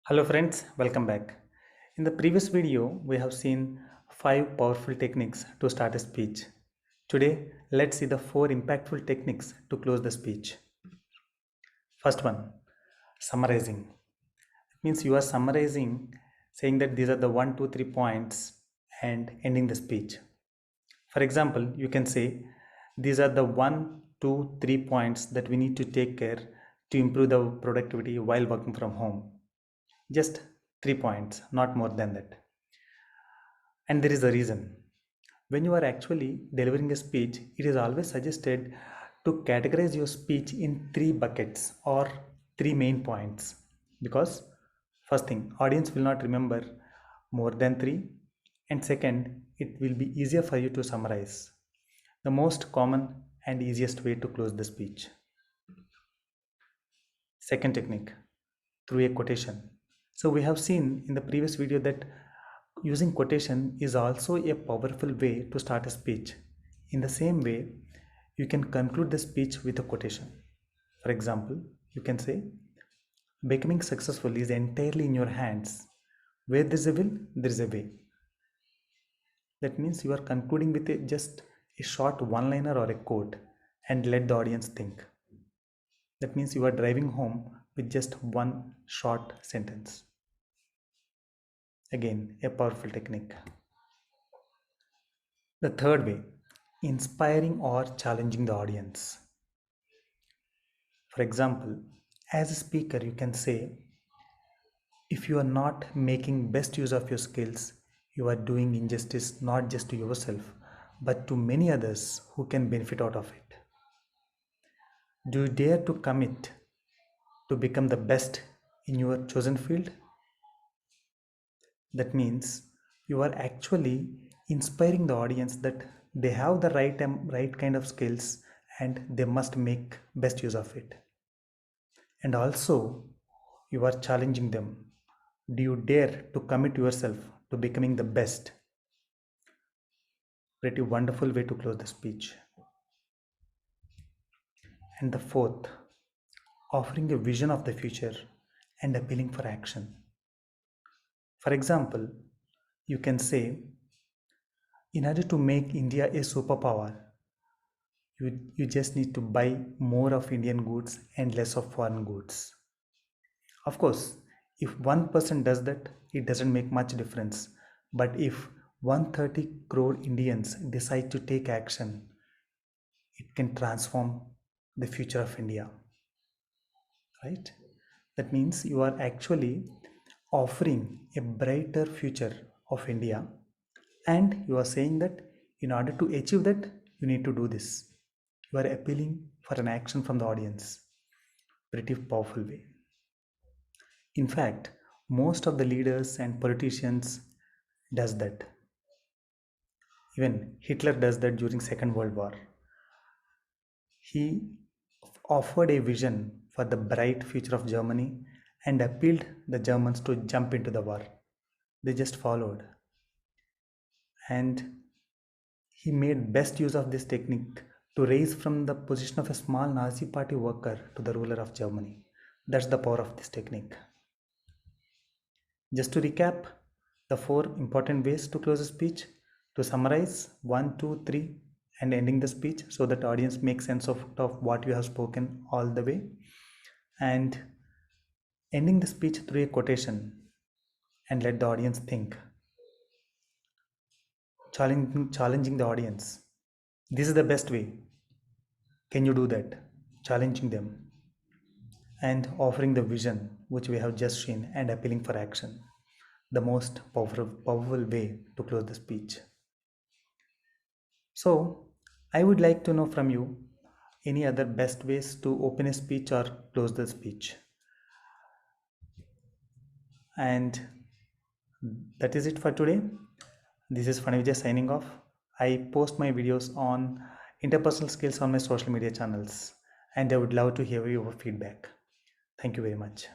Hello friends, welcome back. In the previous video, we have seen 5 powerful techniques to start a speech. Today, let's see the 4 impactful techniques to close the speech. First one, summarizing. It means you are summarizing, saying that these are the 1, 2, 3 points and ending the speech. For example, you can say these are the 1, 2, 3 points that we need to take care to improve the productivity while working from home. Just 3 points, not more than that. And there is a reason. When you are actually delivering a speech, it is always suggested to categorize your speech in 3 buckets or 3 main points. Because, first thing, audience will not remember more than 3. And second, it will be easier for you to summarize. The most common and easiest way to close the speech. Second technique, through a quotation. So we have seen in the previous video that using quotation is also a powerful way to start a speech. In the same way, you can conclude the speech with a quotation. For example, you can say, becoming successful is entirely in your hands. Where there is a will, there is a way. That means you are concluding with just a short one-liner or a quote and let the audience think. That means you are driving home with just one short sentence. Again, a powerful technique. The third way, inspiring or challenging the audience. For example, as a speaker, you can say, if you are not making best use of your skills, you are doing injustice not just to yourself, but to many others who can benefit out of it. Do you dare to commit to become the best in your chosen field? That means you are actually inspiring the audience that they have the right kind of skills and they must make best use of it. And also you are challenging them. Do you dare to commit yourself to becoming the best? Pretty wonderful way to close the speech. And the fourth, offering a vision of the future and appealing for action. For example, you can say, in order to make India a superpower, you just need to buy more of Indian goods and less of foreign goods. Of course, if one person does that, it doesn't make much difference. But if 130 crore Indians decide to take action, it can transform the future of India. Right? That means you are actually offering a brighter future of India, and you are saying that in order to achieve that, you need to do this. You are appealing for an action from the audience. Pretty powerful way. In fact, most of the leaders and politicians does that. Even Hitler does that during Second World War. He offered a vision for the bright future of Germany and appealed the Germans to jump into the war. They just followed. And he made best use of this technique to raise from the position of a small Nazi party worker to the ruler of Germany. That's the power of this technique. Just to recap, the 4 important ways to close a speech, to summarize 1, 2, 3, and ending the speech so that audience makes sense of what you have spoken all the way, and ending the speech through a quotation and let the audience think. Challenging the audience. This is the best way. Can you do that? Challenging them and offering the vision which we have just seen and appealing for action. The most powerful way to close the speech. So, I would like to know from you any other best ways to open a speech or close the speech. And that is it for today. This is Fanivijay signing off. I post my videos on interpersonal skills on my social media channels, and I would love to hear your feedback. Thank you very much.